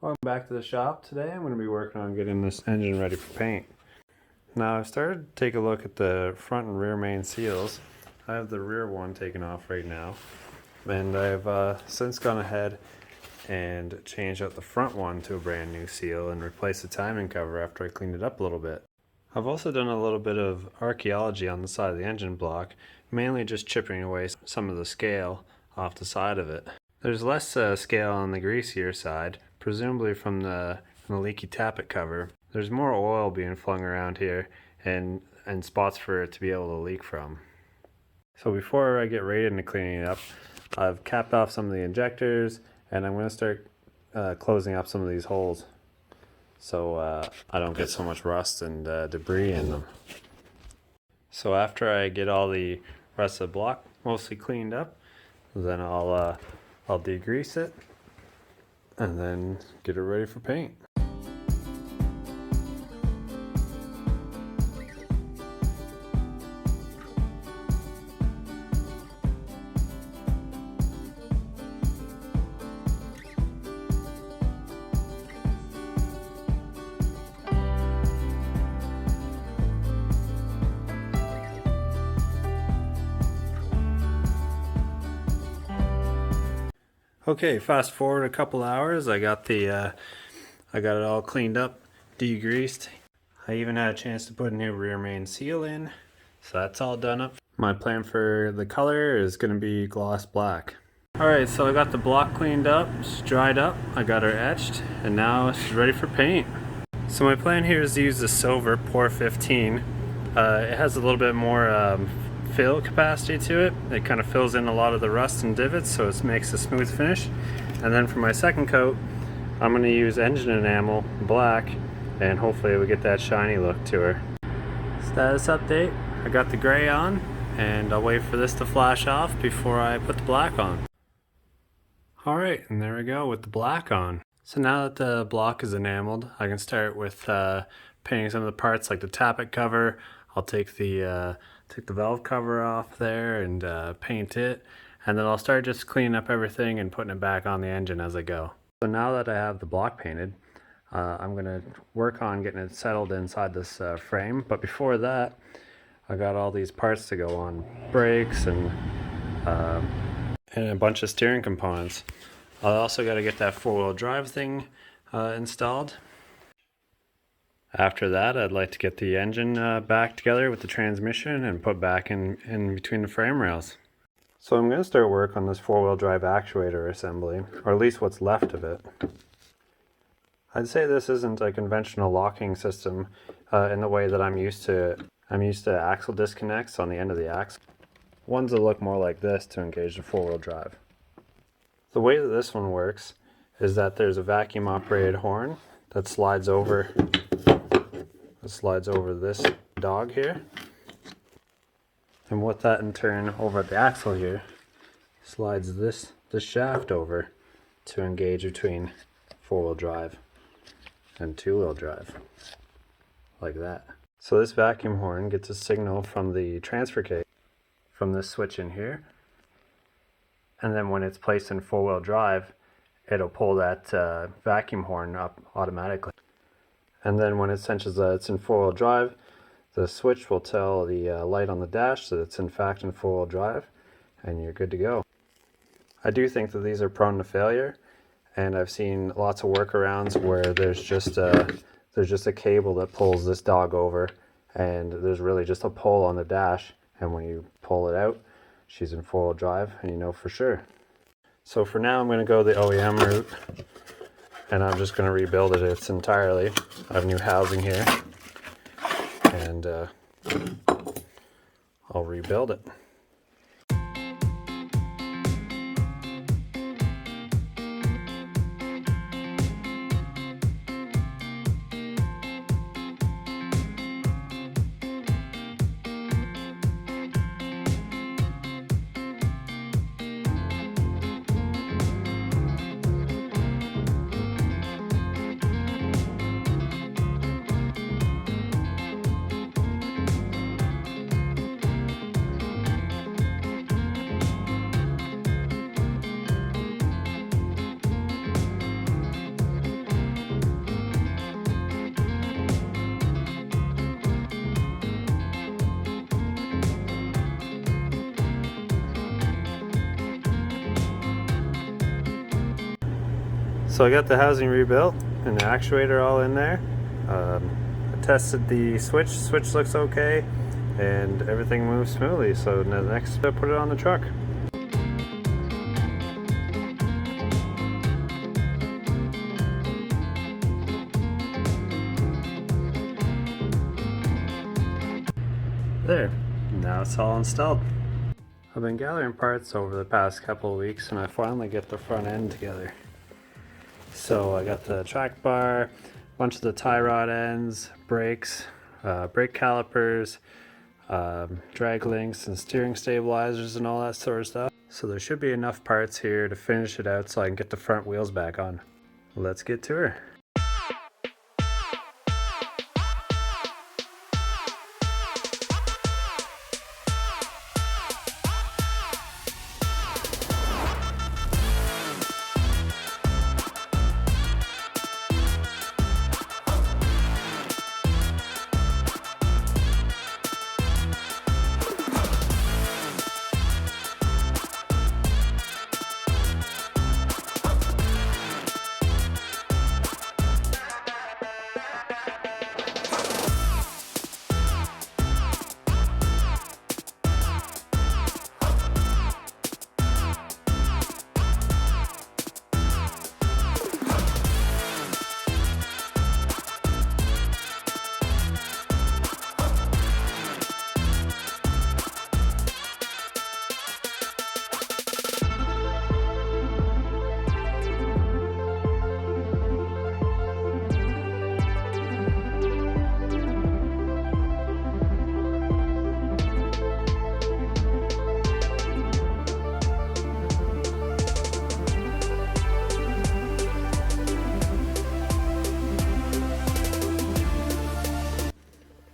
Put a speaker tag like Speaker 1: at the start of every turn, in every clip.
Speaker 1: Welcome back to the shop. Today I'm going to be working on getting this engine ready for paint. Now I've started to take a look at the front and rear main seals. I have the rear one taken off right now, and I've since gone ahead and changed out the front one to a brand new seal and replaced the timing cover after I cleaned it up a little bit. I've also done a little bit of archaeology on the side of the engine block, mainly just chipping away some of the scale off the side of it. There's less scale on the greasier side, presumably from the leaky tappet cover. There's more oil being flung around here and spots for it to be able to leak from. So before I get right into cleaning it up, I've capped off some of the injectors and I'm going to start closing up some of these holes so I don't get so much rust and debris in them. So after I get all the rest of the block mostly cleaned up, then I'll degrease it and then get it ready for paint. Okay, fast forward a couple hours. I got it all cleaned up, degreased. I even had a chance to put a new rear main seal in, so that's all done up. My plan for the color is going to be gloss black. Alright, so I got the block cleaned up, it's dried up, I got her etched, and now she's ready for paint. So my plan here is to use the silver Pour 15. It has a little bit more fill capacity to it. It kind of fills in a lot of the rust and divots, so it makes a smooth finish. And then for my second coat, I'm going to use engine enamel black, and hopefully we get that shiny look to her. Status update, I got the gray on, and I'll wait for this to flash off before I put the black on. Alright, and there we go with the black on. So now that the block is enameled, I can start with painting some of the parts like the tappet cover. I'll take the valve cover off there and paint it, and then I'll start just cleaning up everything and putting it back on the engine as I go. So now that I have the block painted, I'm going to work on getting it settled inside this frame, but before that I got all these parts to go on, brakes and a bunch of steering components. I also got to get that four-wheel drive thing installed. After that, I'd like to get the engine back together with the transmission and put back in between the frame rails. So I'm going to start work on this four-wheel drive actuator assembly, or at least what's left of it. I'd say this isn't a conventional locking system in the way that I'm used to. I'm used to axle disconnects on the end of the axle. Ones that look more like this to engage the four-wheel drive. The way that this one works is that there's a vacuum operated horn that slides over this dog here, and what that in turn over at the axle here slides this shaft over to engage between four-wheel drive and two-wheel drive, like that. So this vacuum horn gets a signal from the transfer case from this switch in here, and then when it's placed in four-wheel drive, it'll pull that vacuum horn up automatically. And then when it senses that it's in four-wheel drive, the switch will tell the light on the dash that it's in fact in four-wheel drive, and you're good to go. I do think that these are prone to failure, and I've seen lots of workarounds where there's just a cable that pulls this dog over, and there's really just a pull on the dash, and when you pull it out, she's in four-wheel drive, and you know for sure. So for now, I'm going to go the OEM route, and I'm just going to rebuild it entirely. I have new housing here, and I'll rebuild it. So I got the housing rebuilt and the actuator all in there. I tested the switch. Switch looks okay, and everything moves smoothly. So the next step, put it on the truck. There, now it's all installed. I've been gathering parts over the past couple of weeks, and I finally get the front end together. So I got the track bar, a bunch of the tie rod ends, brakes, brake calipers, drag links and steering stabilizers and all that sort of stuff. So there should be enough parts here to finish it out so I can get the front wheels back on. Let's get to her.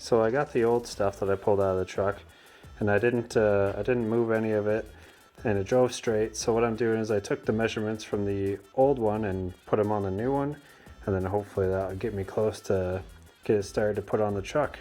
Speaker 1: So I got the old stuff that I pulled out of the truck, and I didn't move any of it, and it drove straight. So what I'm doing is I took the measurements from the old one and put them on the new one, and then hopefully that'll get me close to get it started to put on the truck.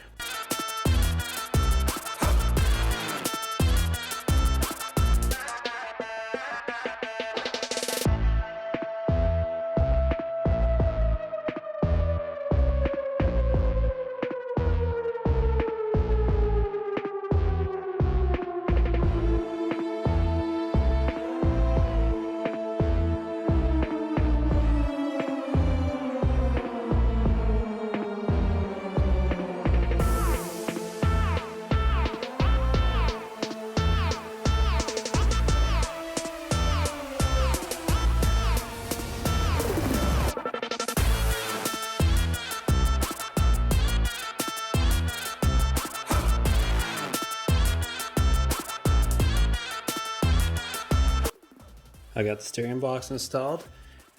Speaker 1: I got the steering box installed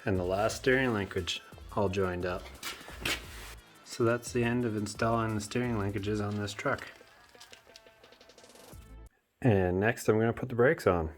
Speaker 1: and the last steering linkage all joined up. So that's the end of installing the steering linkages on this truck. And next I'm going to put the brakes on.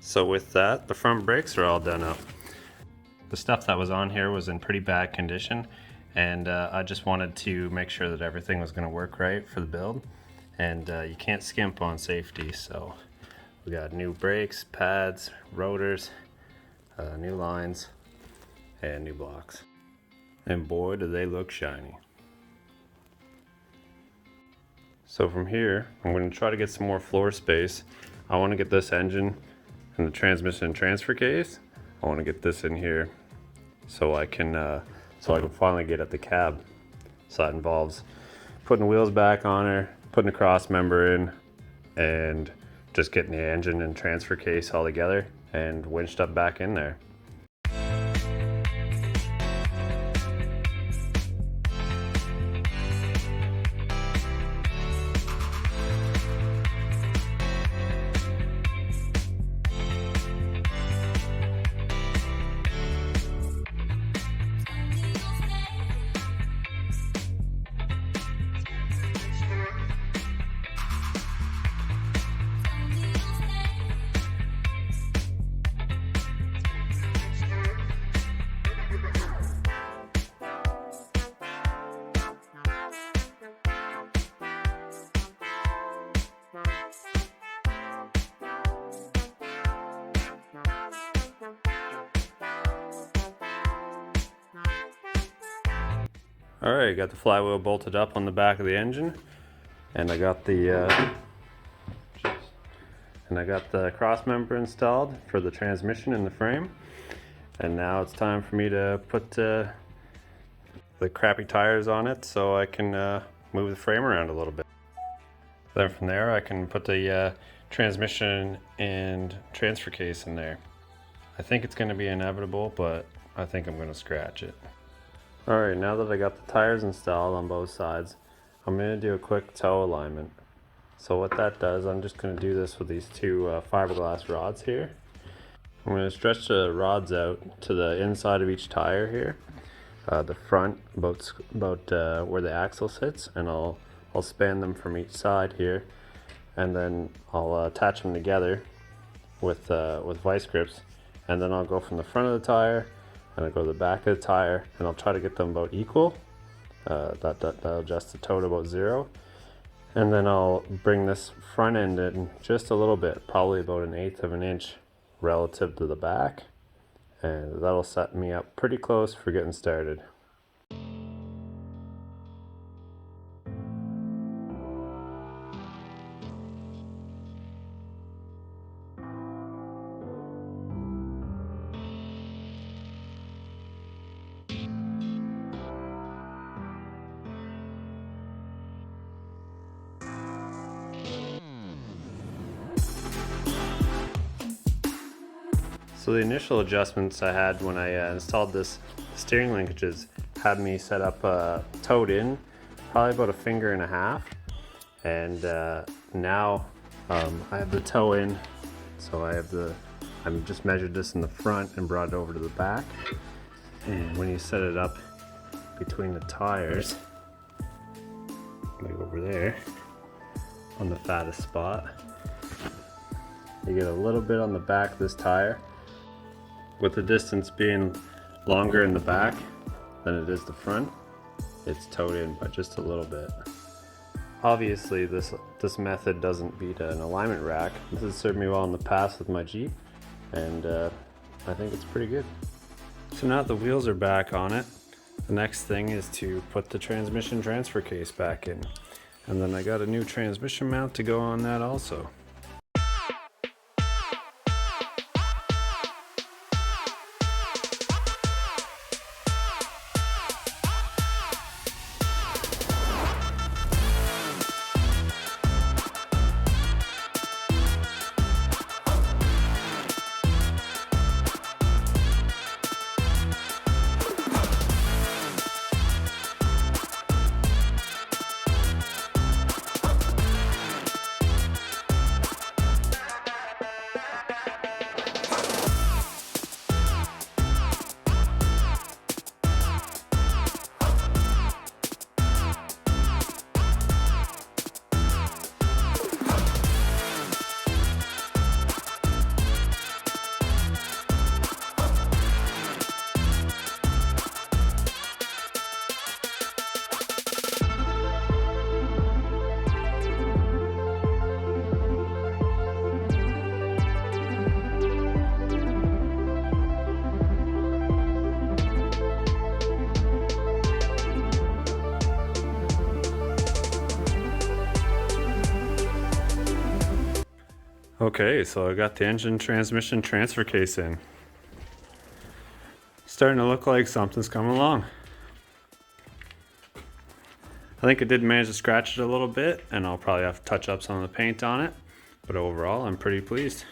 Speaker 1: So with that, the front brakes are all done up. The stuff that was on here was in pretty bad condition, and I just wanted to make sure that everything was going to work right for the build, and you can't skimp on safety. So we got new brakes, pads, rotors, new lines, and new blocks. and boy do they look shiny. So from here, I'm going to try to get some more floor space. I want to get this engine and the transmission and transfer case. I want to get this in here so I can finally get at the cab. So that involves putting the wheels back on her, putting the cross member in, and just getting the engine and transfer case all together and winched up back in there. Alright, got the flywheel bolted up on the back of the engine, and I got the cross member installed for the transmission in the frame. And now it's time for me to put the crappy tires on it so I can move the frame around a little bit. Then from there I can put the transmission and transfer case in there. I think it's going to be inevitable, but I think I'm going to scratch it. Alright, now that I got the tires installed on both sides, I'm going to do a quick toe alignment. So what that does, I'm just going to do this with these two fiberglass rods here. I'm going to stretch the rods out to the inside of each tire here, the front about where the axle sits, and I'll span them from each side here, and then I'll attach them together with vice grips, and then I'll go from the front of the tire and I'll go to the back of the tire, and I'll try to get them about equal. That'll adjust the toe to about 0. And then I'll bring this front end in just a little bit, probably about 1/8 of an inch relative to the back. And that'll set me up pretty close for getting started. So the initial adjustments I had when I installed this steering linkages had me set up towed in probably about 1.5 fingers, and now I have the toe in, so I've just measured this in the front and brought it over to the back. And when you set it up between the tires, like over there on the fattest spot, you get a little bit on the back of this tire. With the distance being longer in the back than it is the front, it's towed in by just a little bit. Obviously this method doesn't beat an alignment rack. This has served me well in the past with my Jeep, and I think it's pretty good. So now that the wheels are back on it, the next thing is to put the transmission transfer case back in. And then I got a new transmission mount to go on that also. Okay, so I got the engine transmission transfer case in. Starting to look like something's coming along. I think I did manage to scratch it a little bit, and I'll probably have to touch up some of the paint on it, but overall I'm pretty pleased.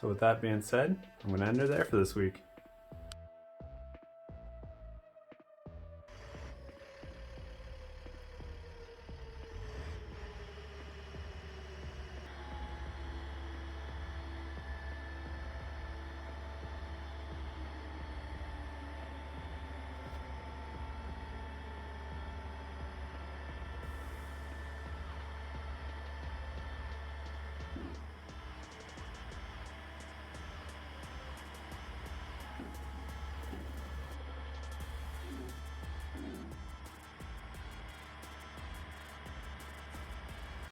Speaker 1: So with that being said, I'm going to end her there for this week.